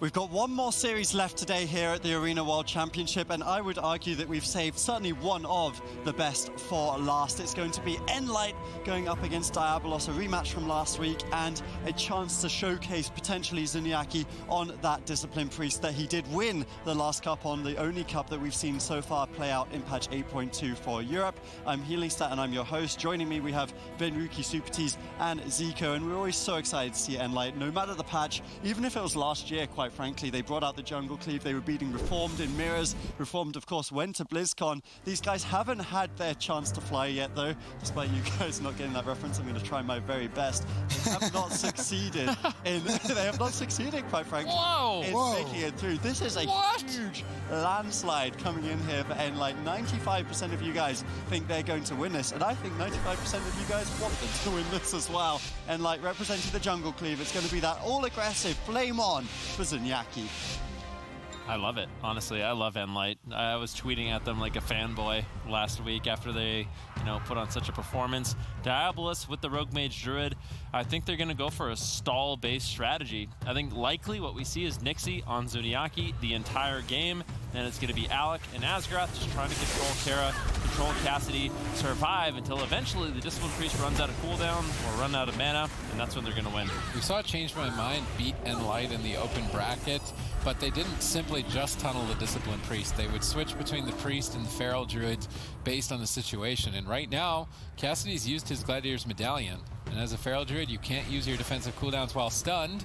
We've got one more series left today here at the Arena World Championship, and I would argue that we've saved certainly one of the best for last. It's going to be nLite going up against Diabolus, a rematch from last week, and a chance to showcase potentially Zuniaki on that Discipline Priest that he did win the last cup on, the only cup that we've seen so far play out in patch 8.2 for Europe. I'm HealingStat and I'm your host. Joining me, we have Benruki, Supertees, and Zico, and we're always so excited to see nLite, no matter the patch, even if it was last year, quite frankly. They brought out the jungle cleave. They were beating Reformed in mirrors. Reformed, of course, went to BlizzCon. These guys haven't had their chance to fly yet, though. Despite you guys not getting that reference, I'm going to try my very best. They have not succeeded quite frankly, in making it through. This is a huge landslide coming in here for nLite. 95% of you guys think they're going to win this, and I think 95% of you guys want them to win this as well. nLite representing the jungle cleave. It's going to be that all-aggressive flame on for Zuniaki. I love it. Honestly, I love nLite. I was tweeting at them like a fanboy last week after they, put on such a performance. Diabolus with the Rogue Mage Druid. I think they're going to go for a stall-based strategy. I think likely what we see is Nixie on Zuniaki the entire game. Then it's going to be Alec and Asgrath just trying to control Kara, control Cassidy, survive until eventually the Discipline Priest runs out of cooldown or run out of mana, and that's when they're going to win. We saw it Change My Mind beat nLite in the open bracket, but they didn't simply just tunnel the Discipline Priest. They would switch between the Priest and the Feral Druids based on the situation. And right now, Cassidy's used his Gladiator's Medallion. And as a Feral Druid, you can't use your defensive cooldowns while stunned.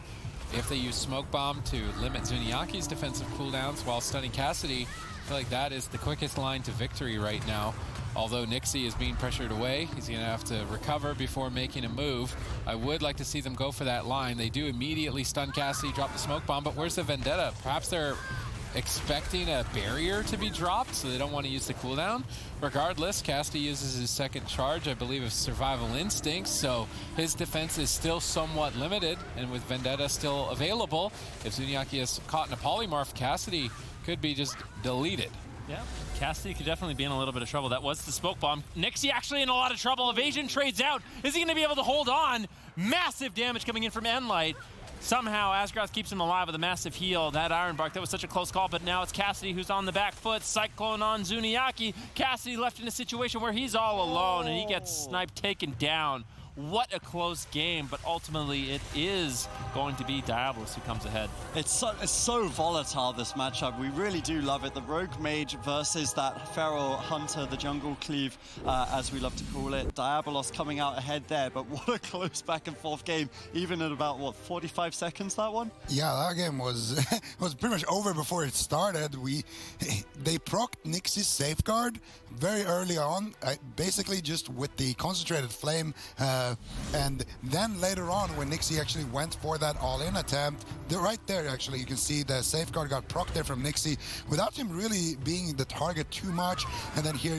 If they use Smoke Bomb to limit Zuniaki's defensive cooldowns while stunning Cassidy, I feel like that is the quickest line to victory right now. Although Nixie is being pressured away, he's going to have to recover before making a move. I would like to see them go for that line. They do immediately stun Cassidy, drop the Smoke Bomb, but where's the Vendetta? Perhaps they're expecting a barrier to be dropped, so they don't want to use the cooldown. Regardless, Cassidy uses his second charge, I believe, of Survival Instincts, so his defense is still somewhat limited, and with Vendetta still available, if Zuniaki is caught in a polymorph, Cassidy could be just deleted. Yeah, Cassidy could definitely be in a little bit of trouble. That was the Smoke Bomb. Nixie actually in a lot of trouble. Evasion trades out. Is he going to be able to hold on? Massive damage coming in from nLite. Somehow, Asgrath keeps him alive with a massive heal. That Iron Bark, that was such a close call, but now it's Cassidy who's on the back foot. Cyclone on Zuniaki. Cassidy left in a situation where he's all alone, and he gets sniped, taken down. What a close game, but ultimately it is going to be Diabolus who comes ahead. It's so volatile, this matchup. We really do love it. The Rogue Mage versus that Feral Hunter, the Jungle Cleave, as we love to call it. Diabolus coming out ahead there, but what a close back and forth game, even at about, 45 seconds, that one? Yeah, that game was was pretty much over before it started. They procced Nixie's Safeguard very early on, basically just with the concentrated flame, and then later on when Nixie actually went for that all-in attempt, right there actually you can see the Safeguard got procced there from Nixie without him really being the target too much. And then here,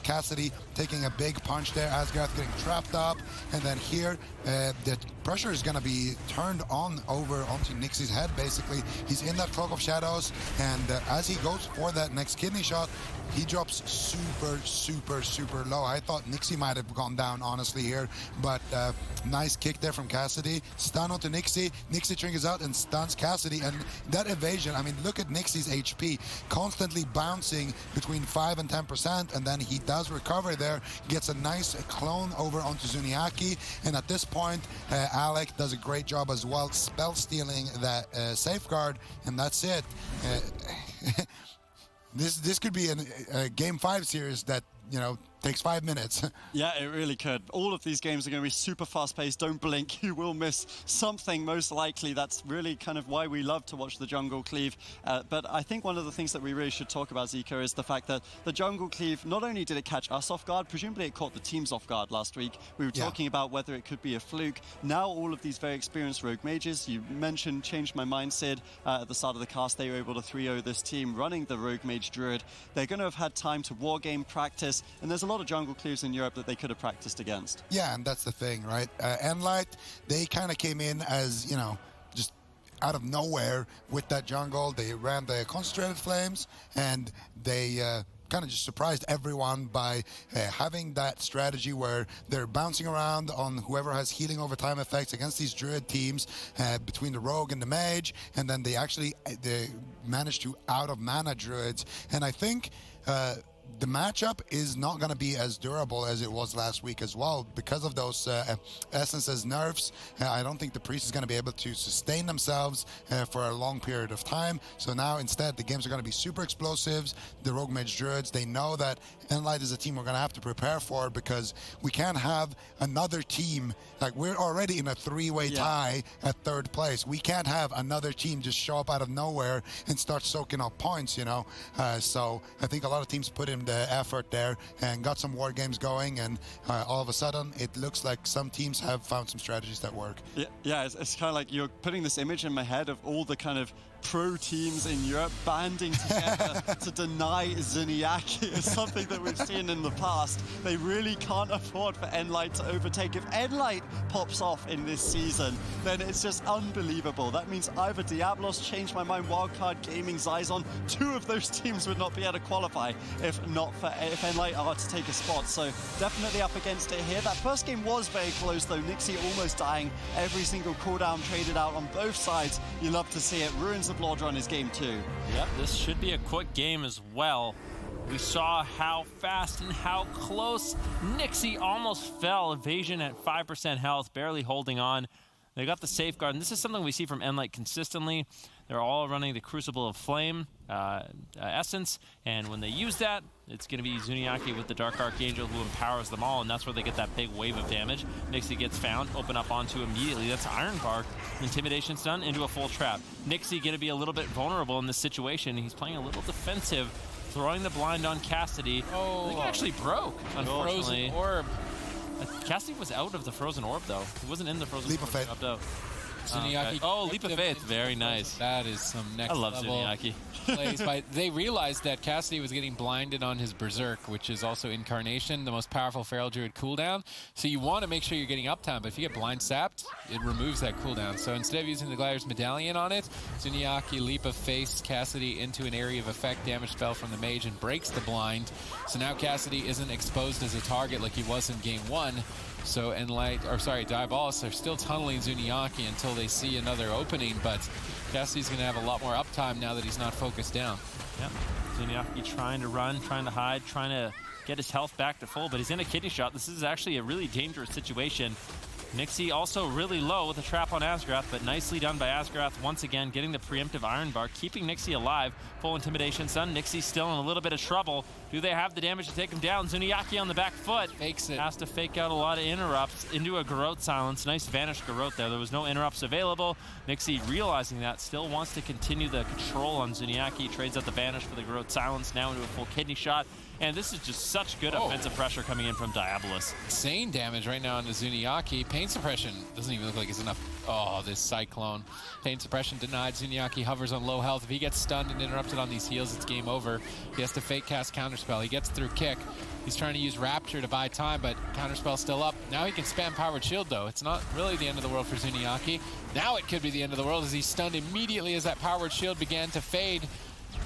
Cassidy taking a big punch there, Asgrath getting trapped up, and then here the pressure is going to be turned on over onto Nixie's head basically. He's in that Cloak of Shadows, and as he goes for that next kidney shot, he drops super low. I thought Nixie might have gone down honestly here, but nice kick there from Cassidy. Stun onto Nixie. Nixie triggers out and stuns Cassidy, and that evasion, I mean, look at Nixie's HP, constantly bouncing between 5 and 10%, and then he does recover there, gets a nice clone over onto Zuniaki, and at this point, Alec does a great job as well, spell stealing that Safeguard, and that's it. This could be a Game 5 series that, takes 5 minutes. Yeah, it really could. All of these games are going to be super fast-paced. Don't blink, you will miss something most likely. That's really kind of why we love to watch the Jungle Cleave. But I think one of the things that we really should talk about, Zico, is the fact that the Jungle Cleave, not only did it catch us off guard, presumably it caught the teams off guard last week. We were talking about whether it could be a fluke. Now all of these very experienced Rogue Mages, you mentioned, changed my mind, Sid, at the start of the cast, they were able to 3-0 this team running the Rogue Mage Druid. They're going to have had time to wargame, practice, and there's a lot of jungle cleaves in Europe that they could have practiced against. Yeah, and that's the thing, right? nLite, they kind of came in as, just out of nowhere with that jungle. They ran the concentrated flames, and they kind of just surprised everyone by having that strategy where they're bouncing around on whoever has healing over time effects against these Druid teams between the Rogue and the Mage, and then they manage to out of mana Druids. And I think the matchup is not going to be as durable as it was last week as well because of those Essence's nerfs. I don't think the Priest is going to be able to sustain themselves for a long period of time. So now instead the games are going to be super explosives. The Rogue Mage Druids, they know that nLite is a team we're going to have to prepare for, because we can't have another team, like we're already in a three-way tie at third place. We can't have another team just show up out of nowhere and start soaking up points, you know. So I think a lot of teams put in the effort there and got some war games going, and all of a sudden it looks like some teams have found some strategies that work. Yeah, it's kind of like you're putting this image in my head of all the kind of pro teams in Europe banding together to deny Zuniaki is something that we've seen in the past. They really can't afford for nLite to overtake. If nLite pops off in this season, then it's just unbelievable. That means either Diabolus, Change My Mind, Wildcard Gaming, Zyzon, two of those teams would not be able to qualify if nLite are to take a spot. So definitely up against it here. That first game was very close though. Nixie almost dying. Every single cooldown traded out on both sides. You love to see it. Ruins the Blood Run is game 2. Yep, this should be a quick game as well. We saw how fast and how close Nixie almost fell. Evasion at 5% health, barely holding on. They got the safeguard, and this is something we see from nLite consistently. They're all running the Crucible of Flame essence, and when they use that, it's going to be Zuniaki with the Dark Archangel who empowers them all, and that's where they get that big wave of damage. Nixie gets found, open up onto immediately. That's Iron Bark. Intimidation stun into a full trap. Nixie going to be a little bit vulnerable in this situation. He's playing a little defensive, throwing the blind on Cassidy. I think it actually broke, unfortunately. Frozen Orb. Cassidy was out of the Frozen Orb, though. He wasn't in the Frozen Leap Orb. of Faith. Zuniaki. Oh, Leap of Faith. Very nice. That is some next level. I love Zuniaki. Plays. They realized that Cassidy was getting blinded on his Berserk, which is also Incarnation, the most powerful Feral Druid cooldown. So you want to make sure you're getting uptime, but if you get blind sapped, it removes that cooldown. So instead of using the Gliders Medallion on it, Zuniaki Leap of Faith Cassidy into an area of effect damage spell from the Mage and breaks the blind. So now Cassidy isn't exposed as a target like he was in game 1. So Diabolus are still tunneling Zuniaki until they see another opening, but Cassidy's going to have a lot more uptime now that he's not focused down. Yep. Zuniaki trying to run, trying to hide, trying to get his health back to full, but he's in a kidney shot. This is actually a really dangerous situation. Nixie also really low with a trap on Asgrath, but nicely done by Asgrath once again, getting the preemptive Iron Bar, keeping Nixie alive. Full Intimidation Stun. Nixie's still in a little bit of trouble. Do they have the damage to take him down? Zuniaki on the back foot. Fakes it. Has to fake out a lot of interrupts into a Garrote silence. Nice vanished Garrote there. There was no interrupts available. Nixie, realizing that, still wants to continue the control on Zuniaki. Trades out the vanish for the Garrote silence, now into a full kidney shot. And this is just such good offensive pressure coming in from Diabolus. Insane damage right now into Zuniaki. Pain suppression doesn't even look like it's enough. Oh, this Cyclone. Pain suppression denied. Zuniaki hovers on low health. If he gets stunned and interrupted on these heals, it's game over. He has to fake cast Counterspell. He gets through kick. He's trying to use Rapture to buy time, but Counterspell's still up. Now he can spam Powered Shield, though. It's not really the end of the world for Zuniaki. Now it could be the end of the world as he's stunned immediately as that Powered Shield began to fade.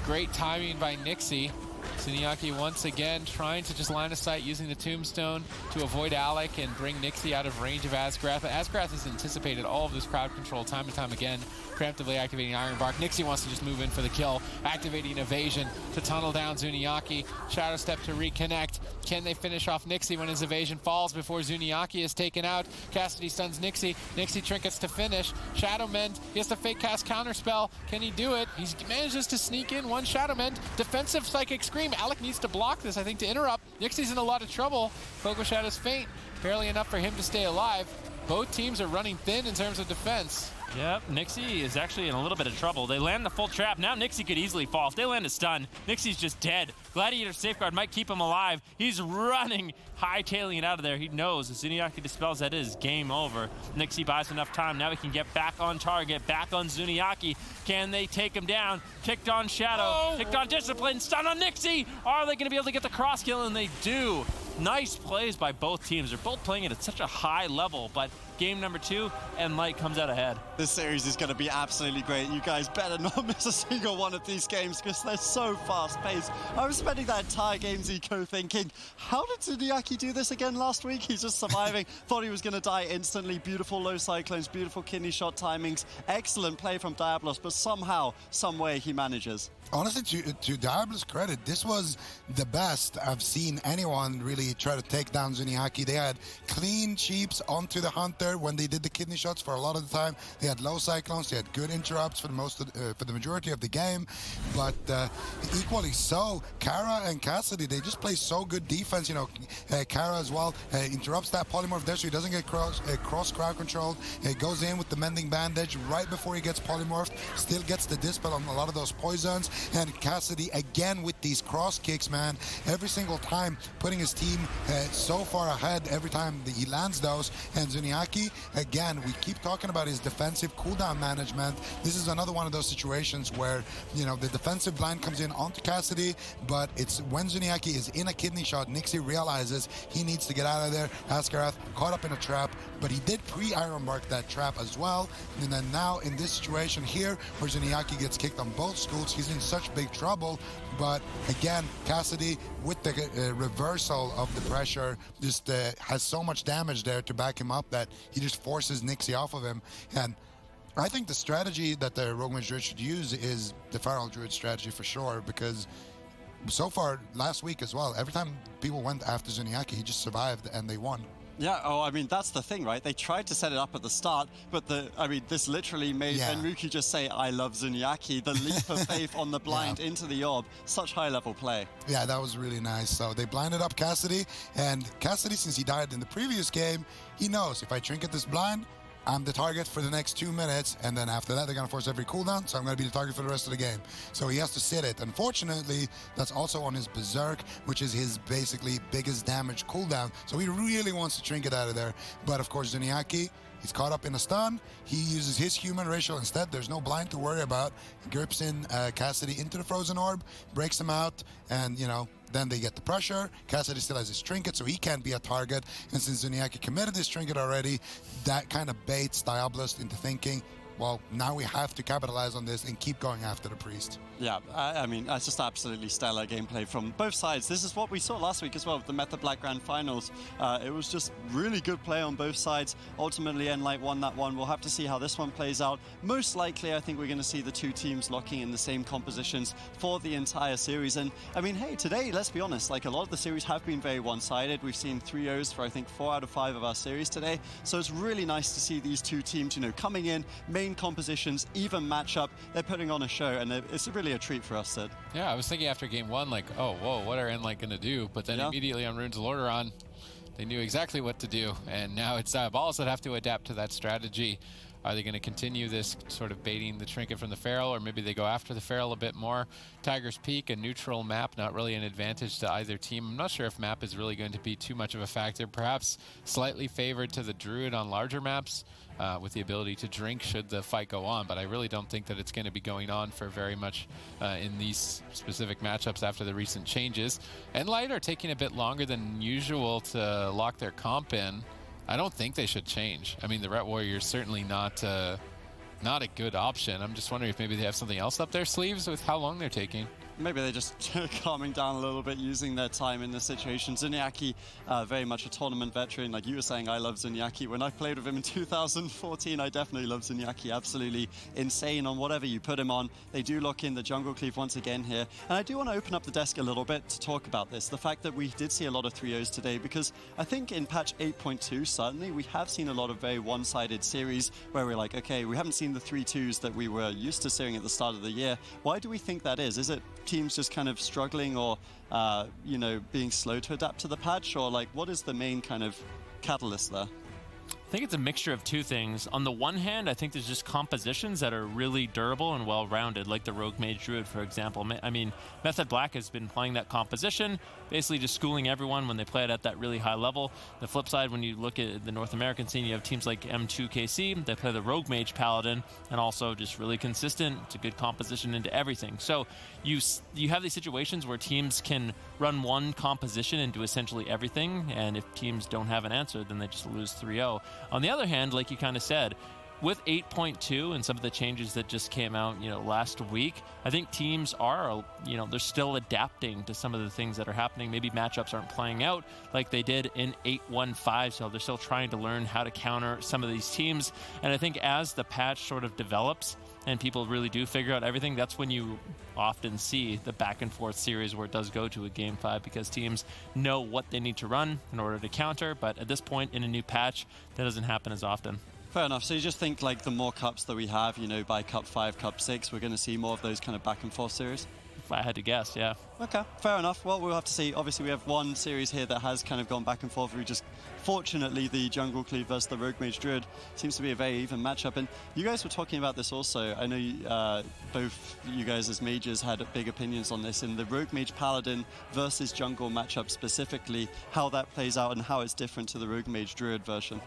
Great timing by Nixie. Zuniaki once again trying to just line of sight using the Tombstone to avoid Alec and bring Nixie out of range of Asgrath. But Asgrath has anticipated all of this crowd control time and time again, preemptively activating Iron Bark. Nixie wants to just move in for the kill, activating Evasion to tunnel down Zuniaki. Shadow Step to reconnect. Can they finish off Nixie when his Evasion falls before Zuniaki is taken out? Cassidy stuns Nixie. Nixie trinkets to finish. Shadow Mend. He has to fake cast Counterspell. Can he do it? He manages to sneak in one Shadow Mend. Defensive Psychic Scream. Alec needs to block this, I think, to interrupt. Nixie's in a lot of trouble. Pogo Shadow's faint. Barely enough for him to stay alive. Both teams are running thin in terms of defense. Yep, Nixie is actually in a little bit of trouble. They land the full trap. Now Nixie could easily fall. If they land a stun, Nixie's just dead. Gladiator Safeguard might keep him alive. He's running, hightailing it out of there. He knows as Zuniaki dispels that, it is game over. Nixie buys enough time. Now he can get back on target, back on Zuniaki. Can they take him down? Ticked on Shadow, ticked on Discipline, stun on Nixie. Are they going to be able to get the cross kill? And they do. Nice plays by both teams. They're both playing it at such a high level, but game number 2, nLite comes out ahead. This series is going to be absolutely great. You guys better not miss a single one of these games because they're so fast-paced. I was spending that entire game's eco thinking, how did Zuniaki do this again last week? He's just surviving. Thought he was going to die instantly. Beautiful low cyclones, beautiful kidney shot timings. Excellent play from Diabolus, but somehow, some way he manages. Honestly, to Diabolus' credit, this was the best I've seen anyone really try to take down Zuniaki. They had clean cheeps onto the Hunter when they did the kidney shots for a lot of the time. They had low cyclones, they had good interrupts for the majority of the game. But equally so, Kara and Cassidy, they just play so good defense. You know, Kara as well interrupts that polymorph there so he doesn't get cross crowd controlled. He goes in with the mending bandage right before he gets polymorphed, still gets the dispel on a lot of those poisons. And Cassidy again with these cross kicks, man, every single time putting his team so far ahead every time that he lands those. And Zuniaki, again, we keep talking about his defensive cooldown management. This is another one of those situations where, you know, the defensive blind comes in onto Cassidy, but it's when Zuniaki is in a kidney shot, Nixie realizes he needs to get out of there. Askarath caught up in a trap, but he did pre-Iron Bark that trap as well. And then now in this situation here, where Zuniaki gets kicked on both schools, he's in such big trouble. But again, Cassidy with the reversal of the pressure just has so much damage there to back him up that he just forces Nixie off of him. And I think the strategy that the Rogue Mage Druid should use is the Feral Druid strategy for sure, because so far last week as well, every time people went after Zuniaki, he just survived and they won. Yeah, oh, I mean, that's the thing, right? They tried to set it up at the start, but this literally made Enruki just say, I love Zuniaki, the leap of faith on the blind into the orb. Such high-level play. Yeah, that was really nice. So they blinded up Cassidy, and Cassidy, since he died in the previous game, he knows if I trinket this blind, I'm the target for the next 2 minutes, and then after that, they're going to force every cooldown, so I'm going to be the target for the rest of the game. So he has to sit it. Unfortunately, that's also on his Berserk, which is his basically biggest damage cooldown. So he really wants to trinket out of there. But of course, Zuniaki, he's caught up in a stun. He uses his human ratio instead. There's no blind to worry about. He grips in Cassidy into the frozen orb, breaks him out, and, you know, then they get the pressure. Cassidy still has his trinket, so he can't be a target. And since Zuniaki committed his trinket already, that kind of baits Diabolus into thinking, well, now we have to capitalize on this and keep going after the priest. Yeah, I mean, that's just absolutely stellar gameplay from both sides. This is what we saw last week as well with the Meta Black Grand Finals. It was just really good play on both sides. Ultimately, nLite won that one. We'll have to see how this one plays out. Most likely, I think we're going to see the two teams locking in the same compositions for the entire series. And, I mean, hey, today, let's be honest, like, a lot of the series have been very one-sided. We've seen 3-0s for, I think, 4 out of 5 of our series today. So it's really nice to see these two teams, you know, coming in, main compositions, even matchup. They're putting on a show, and it's really a treat for us, Sid. Yeah, I was thinking after game 1, like, oh, whoa, what are nLite going to do? But then immediately on Runes of Lordaeron, they knew exactly what to do, and now it's Diabolus that have to adapt to that strategy. Are they going to continue this sort of baiting the trinket from the Feral, or maybe they go after the Feral a bit more? Tiger's Peak, a neutral map, not really an advantage to either team. I'm not sure if map is really going to be too much of a factor. Perhaps slightly favored to the Druid on larger maps, with the ability to drink should the fight go on, but I really don't think that it's going to be going on for very much in these specific matchups after the recent changes. nLite are taking a bit longer than usual to lock their comp in. I don't think they should change. I mean, the Ret Warrior is certainly not a good option. I'm just wondering if maybe they have something else up their sleeves with how long they're taking. Maybe they're just calming down a little bit, using their time in this situation. Zuniaki, very much a tournament veteran. Like you were saying, I love Zuniaki. When I played with him in 2014, I definitely love Zuniaki. Absolutely insane on whatever you put him on. They do lock in the jungle cleave once again here. And I do want to open up the desk a little bit to talk about this. The fact that we did see a lot of 3-0s today, because I think in patch 8.2, certainly, we have seen a lot of very one-sided series where we're like, okay, we haven't seen the 3-2s that we were used to seeing at the start of the year. Why do we think that is? Is it teams just kind of struggling or, you know, being slow to adapt to the patch? Or, like, what is the main kind of catalyst there? I think it's a mixture of two things. On the one hand, I think there's just compositions that are really durable and well-rounded, like the Rogue Mage Druid, for example. I mean, Method Black has been playing that composition, basically just schooling everyone when they play it at that really high level. The flip side, when you look at the North American scene, you have teams like M2KC, they play the Rogue Mage Paladin, and also just really consistent. It's a good composition into everything. So you have these situations where teams can run one composition and do essentially everything, and if teams don't have an answer, then they just lose 3-0. On the other hand, like you kind of said, with 8.2 and some of the changes that just came out, last week, I think teams are, they're still adapting to some of the things that are happening. Maybe matchups aren't playing out like they did in 8.1.5, so they're still trying to learn how to counter some of these teams. And I think as the patch sort of develops and people really do figure out everything, that's when you often see the back and forth series where it does go to a game 5, because teams know what they need to run in order to counter. But at this point in a new patch, that doesn't happen as often. Fair enough. So you just think like the more cups that we have, by Cup 5, Cup 6, we're going to see more of those kind of back and forth series? If I had to guess, yeah. Okay, fair enough. Well, we'll have to see. Obviously, we have one series here that has kind of gone back and forth. Fortunately, the Jungle Cleave versus the Rogue Mage Druid seems to be a very even matchup. And you guys were talking about this also. I know both you guys as mages had big opinions on this in the Rogue Mage Paladin versus Jungle matchup specifically, how that plays out and how it's different to the Rogue Mage Druid version.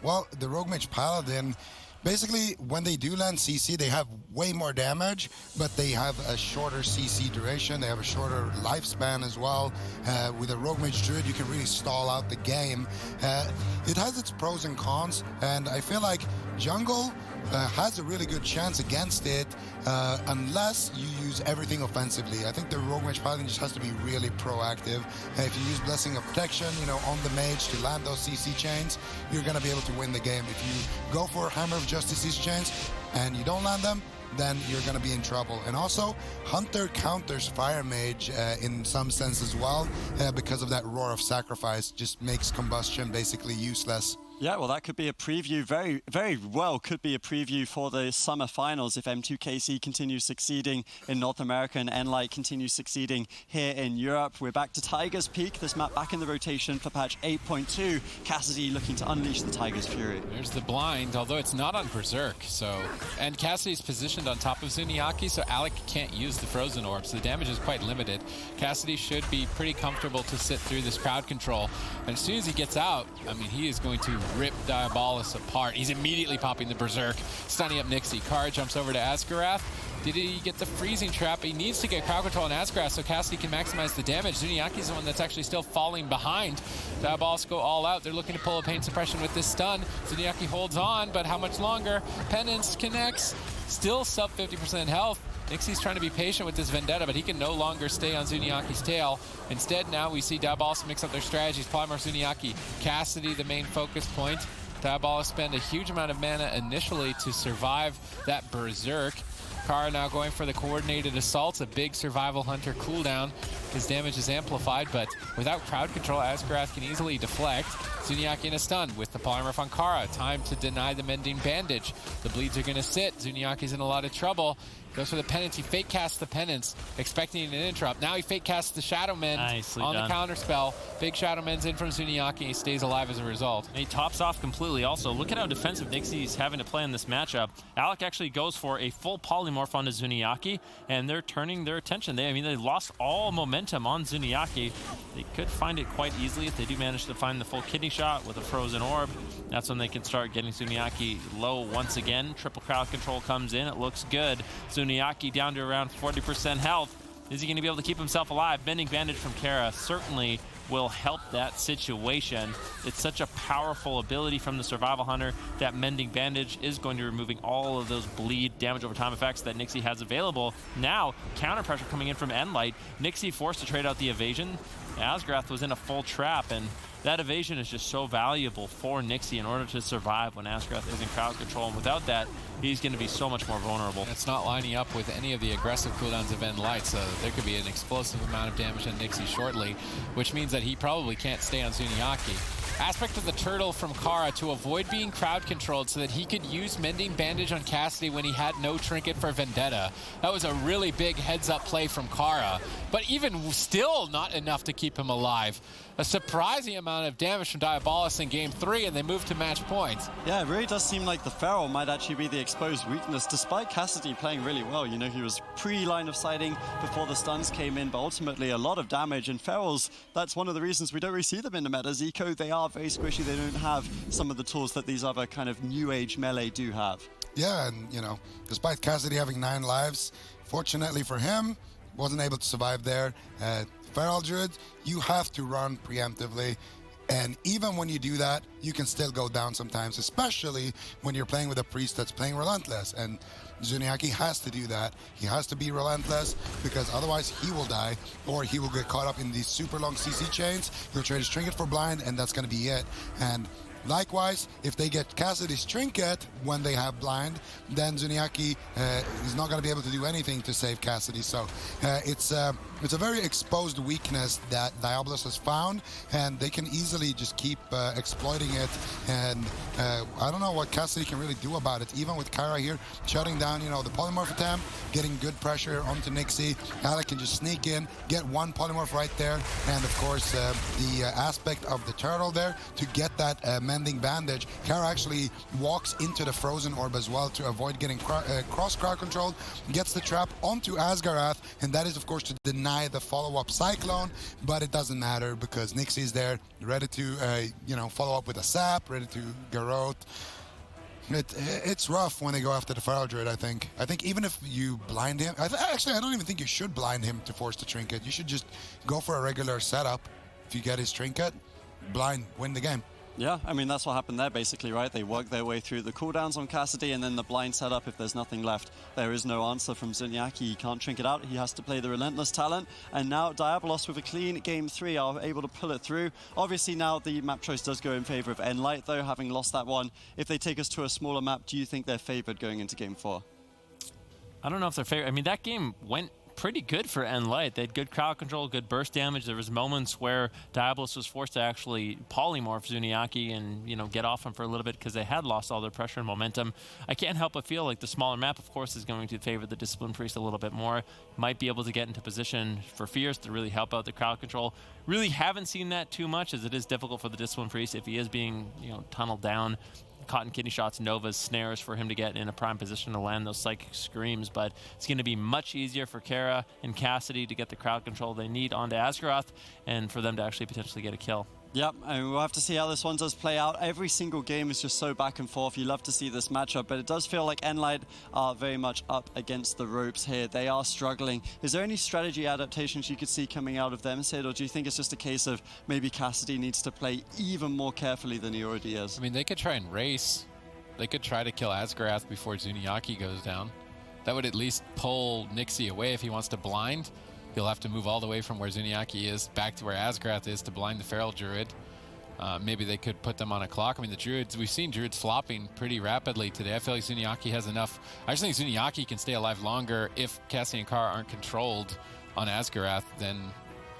Well, the Rogue Mage Paladin, basically, when they do land CC, they have way more damage, but they have a shorter CC duration. They have a shorter lifespan as well. With a Rogue Mage Druid, you can really stall out the game. It has its pros and cons, and I feel like Jungle has a really good chance against it unless you use everything offensively. I think the Rogue Mage Paladin just has to be really proactive. If you use Blessing of Protection, on the mage to land those CC chains, you're going to be able to win the game. If you go for Hammer of Justice CC chains and you don't land them, then you're going to be in trouble. And also, Hunter counters Fire Mage in some sense as well, because of that Roar of Sacrifice, just makes combustion basically useless. Yeah, well, that could be a preview, very, very well could be a preview for the summer finals if M2KC continues succeeding in North America and nLite continues succeeding here in Europe. We're back to Tiger's Peak, this map back in the rotation for patch 8.2. Cassidy looking to unleash the Tiger's Fury. There's the blind, although it's not on Berserk, and Cassidy's positioned on top of Zuniaki, so Alec can't use the Frozen Orb, so the damage is quite limited. Cassidy should be pretty comfortable to sit through this crowd control, and as soon as he gets out, he is going to rip Diabolus apart. He's immediately popping the Berserk, stunning up Nixie. Kara jumps over to Asgarath. Did he get the freezing trap? He needs to get crowd control on Asgarath so Cassidy can maximize the damage. Zuniaki's the one that's actually still falling behind. Diabolus go all out. They're looking to pull a pain suppression with this stun. Zuniaki holds on, but how much longer? Penance connects. Still sub 50% health. Nixie's trying to be patient with this Vendetta, but he can no longer stay on Zuniaki's tail. Instead, now we see Diabolus mix up their strategies. Polymorph Zuniaki. Cassidy, the main focus point. Diabolus spend a huge amount of mana initially to survive that Berserk. Kara now going for the coordinated assaults, a big survival hunter cooldown. His damage is amplified, but without crowd control, Asgarath can easily deflect. Zuniaki in a stun with the polymorph on Kara. Time to deny the mending bandage. The bleeds are going to sit. Zuniaki's in a lot of trouble. Goes for the penance. He fake casts the penance, expecting an interrupt. Now he fake casts the Shadow Mend on the counter spell. Big Shadow Mend's in from Zuniaki. He stays alive as a result. And he tops off completely. Also, look at how defensive Nixie's having to play in this matchup. Alec actually goes for a full polymorph onto Zuniaki, and they're turning their attention. They lost all momentum on Zuniaki. They could find it quite easily if they do manage to find the full kidney shot with a Frozen Orb. That's when they can start getting Zuniaki low once again. Triple crowd control comes in. It looks good. Zuniaki down to around 40% health. Is he going to be able to keep himself alive? Bending bandage from Kara certainly will help that situation. It's such a powerful ability from the Survival Hunter that Mending Bandage is going to be removing all of those bleed, damage over time effects that Nixie has available. Now, counter pressure coming in from nLite. Nixie forced to trade out the evasion. Asgarath was in a full trap, and that evasion is just so valuable for Nixie in order to survive when Asgarath is in crowd control, and without that, he's going to be so much more vulnerable. It's not lining up with any of the aggressive cooldowns of nLite, so there could be an explosive amount of damage on Nixie shortly, which means that he probably can't stay on Zuniaki. Aspect of the turtle from Kara to avoid being crowd controlled so that he could use Mending Bandage on Cassidy when he had no trinket for Vendetta. That was a really big heads up play from Kara, but even still not enough to keep him alive. A surprising amount of damage from Diabolus in game 3, and they move to match points. Yeah, it really does seem like the Feral might actually be the exposed weakness, despite Cassidy playing really well. You know, he was pre-line of sighting before the stuns came in, but ultimately a lot of damage. And Ferals, that's one of the reasons we don't really see them in the meta. Zico, they are very squishy. They don't have some of the tools that these other kind of new age melee do have. Yeah, and you know, despite Cassidy having 9 lives, fortunately for him, wasn't able to survive there. Feral Druid, you have to run preemptively. And even when you do that, you can still go down sometimes, especially when you're playing with a priest that's playing Relentless. And Zuniaki has to do that. He has to be Relentless, because otherwise he will die, or he will get caught up in these super long CC chains. He'll trade his Trinket for Blind, and that's going to be it. And likewise, if they get Cassidy's Trinket when they have Blind, then Zuniaki is not going to be able to do anything to save Cassidy. So it's a very exposed weakness that Diabolus has found, and they can easily just keep exploiting it. And I don't know what Cassidy can really do about it. Even with Kyra here shutting down, you know, the polymorph attempt, getting good pressure onto Nixie, Alec can just sneak in, get one polymorph right there, and of course the aspect of the turtle there to get that mending bandage. Kyra actually walks into the frozen orb as well to avoid getting cross crowd controlled, gets the trap onto Asgarath, and that is of course to deny the follow-up Cyclone, but it doesn't matter because Nixie is there, ready to you know, follow up with a sap, ready to garrote. It's rough when they go after the Feral Druid, I think. I think even if you blind him, actually I don't even think you should blind him to force the Trinket. You should just go for a regular setup. If you get his Trinket, blind, win the game. Yeah, I mean, that's what happened there, basically, right? They work their way through the cooldowns on Cassidy, and then the blind setup. If there's nothing left, there is no answer from Zuniaki. He can't Trinket out. He has to play the Relentless talent. And now Diabolus, with a clean Game 3, are able to pull it through. Obviously, now the map choice does go in favor of nLite, though, having lost that one. If they take us to a smaller map, do you think they're favored going into Game 4? I don't know if they're favored. I mean, that game went pretty good for nLite. They had good crowd control, good burst damage. There was moments where Diabolus was forced to actually polymorph Zuniaki and, you know, get off him for a little bit because they had lost all their pressure and momentum. I can't help but feel like the smaller map, of course, is going to favor the Discipline Priest a little bit more. Might be able to get into position for Fierce to really help out the crowd control. Really haven't seen that too much, as it is difficult for the Discipline Priest if he is being, you know, tunneled down. Cotton kidney shots, Novas, snares for him to get in a prime position to land those psychic screams, but it's going to be much easier for Kara and Cassidy to get the crowd control they need onto Asgaroth and for them to actually potentially get a kill. Yep, and we'll have to see how this one does play out. Every single game is just so back and forth. You love to see this matchup, but it does feel like nLite are very much up against the ropes here. They are struggling. Is there any strategy adaptations you could see coming out of them, Sid, or do you think it's just a case of maybe Cassidy needs to play even more carefully than he already is? I mean, they could try and race. They could try to kill Asgarath before Zuniaki goes down. That would at least pull Nixie away. If he wants to blind, he'll have to move all the way from where Zuniaki is back to where Asgarath is to blind the Feral Druid. Maybe they could put them on a clock. I mean, the Druids, we've seen Druids flopping pretty rapidly today. I feel like Zuniaki has enough. I just think Zuniaki can stay alive longer if Cassie and Kara aren't controlled on Asgarath. Then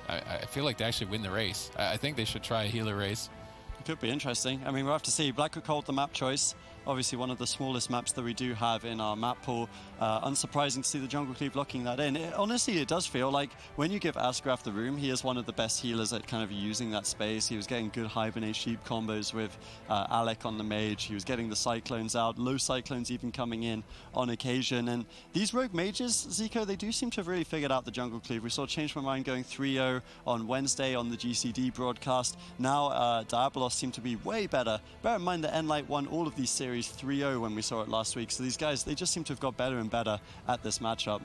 I feel like they actually win the race. I think they should try a healer race. It could be interesting. I mean, we'll have to see. Blackrook hold the map choice. Obviously one of the smallest maps that we do have in our map pool. Unsurprising to see the Jungle Cleave locking that in. Honestly, it does feel like when you give Asgarath the room, he is one of the best healers at kind of using that space. He was getting good Hibernate Sheep combos with Alec on the mage. He was getting the Cyclones out, low Cyclones even coming in on occasion. And these Rogue Mages, Zico, they do seem to have really figured out the Jungle Cleave. We saw Change My Mind going 3-0 on Wednesday on the GCD broadcast. Now Diabolus seem to be way better. Bear in mind that nLite won all of these series 3-0 when we saw it last week. So these guys, they just seem to have got better and better at this matchup.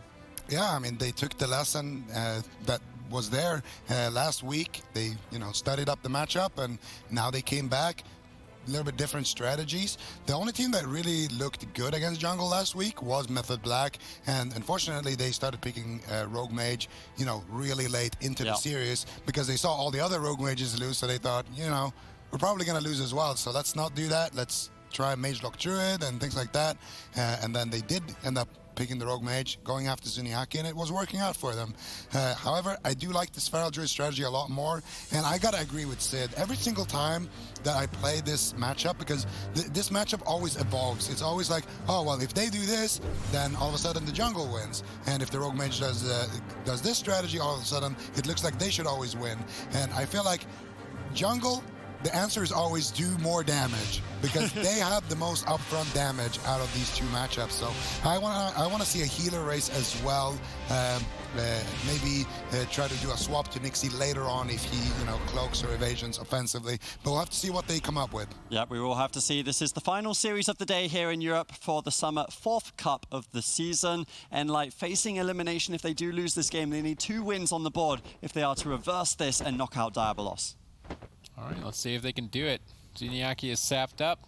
Yeah, I mean, they took the lesson that was there last week. They, you know, studied up the matchup, and now they came back. A little bit different strategies. The only team that really looked good against jungle last week was Method Black, and unfortunately they started picking Rogue Mage, you know, really late into the series because they saw all the other Rogue Mages lose, so they thought, you know, we're probably going to lose as well, so let's not do that. Let's try Mage Lock Druid and things like that. And then they did end up picking the Rogue Mage, going after Zuniaki, and it was working out for them. However, I do like this Feral Druid strategy a lot more, and I gotta agree with Sid. Every single time that I play this matchup, because this matchup always evolves. It's always like, oh, well, if they do this, then all of a sudden the jungle wins. And if the Rogue Mage does this strategy, all of a sudden it looks like they should always win. And I feel like jungle, the answer is always do more damage because they have the most upfront damage out of these two matchups. So I want to see a healer race as well. Maybe try to do a swap to Nixie later on if he, you know, cloaks or evasions offensively. But we'll have to see what they come up with. Yeah, we will have to see. This is the final series of the day here in Europe for the Summer 4th Cup of the season. nLite facing elimination. If they do lose this game, they need 2 wins on the board if they are to reverse this and knock out Diabolus. All right, let's see if they can do it. Zuniaki is sapped up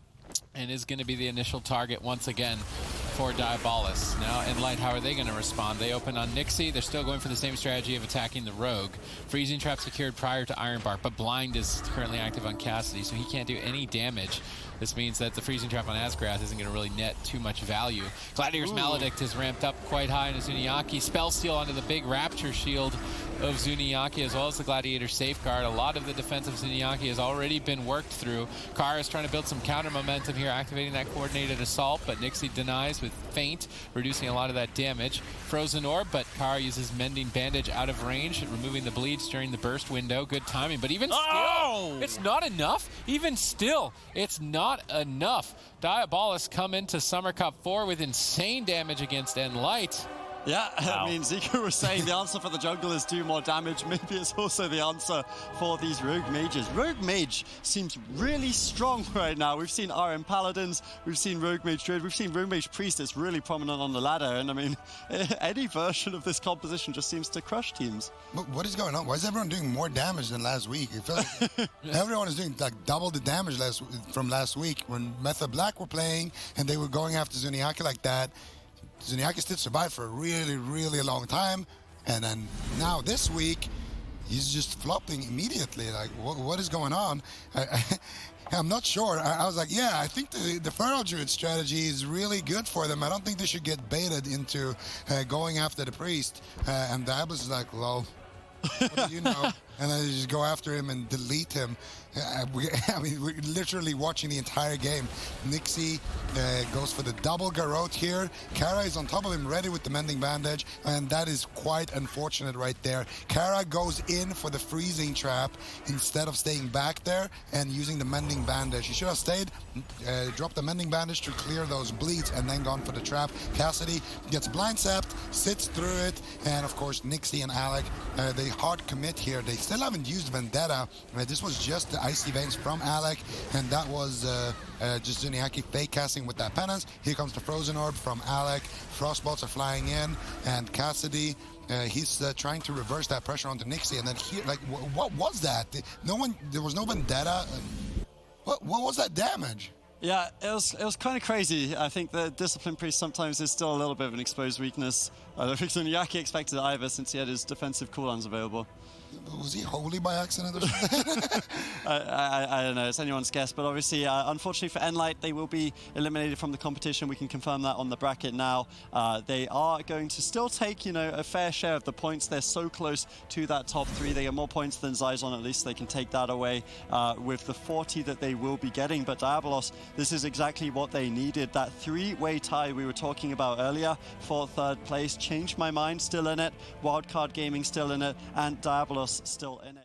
and is going to be the initial target once again for Diabolus. Now, nLite, how are they going to respond? They open on Nixie. They're still going for the same strategy of attacking the Rogue. Freezing Trap secured prior to Ironbark, but Blind is currently active on Cassidy, so he can't do any damage. This means that the Freezing Trap on Asgrath isn't going to really net too much value. Gladiator's Maledict is ramped up quite high in Zuniaki. Spell Steal onto the big Rapture Shield of Zuniaki, as well as the Gladiator Safeguard. A lot of the defense of Zuniaki has already been worked through. Kara is trying to build some counter momentum here, activating that coordinated assault, but Nixie denies with Feint, reducing a lot of that damage. Frozen Orb, but Kara uses Mending Bandage out of range, removing the bleeds during the burst window. Good timing, but even still, it's not enough. Even still, it's not enough. Diabolus come into Summer Cup 4 with insane damage against nLite. Yeah, I mean, Zico was saying the answer for the jungle is do more damage. Maybe it's also the answer for these Rogue Mages. Rogue Mage seems really strong right now. We've seen RM Paladins, we've seen Rogue Mage Druid, we've seen Rogue Mage Priest. It's really prominent on the ladder. And I mean, any version of this composition just seems to crush teams. But what is going on? Why is everyone doing more damage than last week? It feels like everyone is doing like double the damage from last week when Method Black were playing and they were going after Zuniaki like that. Zuniaki still survived for a really, really long time, and then now this week, he's just flopping immediately. Like, what is going on? I'm not sure. I was like, yeah, I think the Feral Druid strategy is really good for them. I don't think they should get baited into going after the Priest. And Diabolus is like, lol, what do you know? And then they just go after him and delete him. I mean, we're literally watching the entire game. Nixie goes for the double Garrote here. Kara is on top of him, ready with the Mending Bandage, and that is quite unfortunate right there. Kara goes in for the Freezing Trap instead of staying back there and using the Mending Bandage. He should have stayed, dropped the Mending Bandage to clear those bleeds, and then gone for the trap. Cassidy gets blind sapped, sits through it, and of course Nixie and Alec, they hard commit here. They still haven't used Vendetta. This was just the Icy Veins from Alec, and that was just Zuniaki fake casting with that penance. Here comes the Frozen Orb from Alec. Frostbolts are flying in, and Cassidy, he's trying to reverse that pressure onto Nixie, and then here, like, what was that? There was no Vendetta. What was that damage? Yeah, it was kind of crazy. I think the Discipline Priest sometimes is still a little bit of an exposed weakness. I don't think Zuniaki expected it either, since he had his defensive cooldowns available. Was he holy by accident or something? I don't know, it's anyone's guess, but obviously, unfortunately for nLite, they will be eliminated from the competition. We can confirm that on the bracket now. They are going to still take, you know, a fair share of the points. They're so close to that top 3. They get more points than Zyzon, at least they can take that away with the 40 that they will be getting. But Diabolus, this is exactly what they needed. That 3-way tie we were talking about earlier for 3rd place. Changed my mind, still in it. Wildcard Gaming still in it, and Diabolus still in it.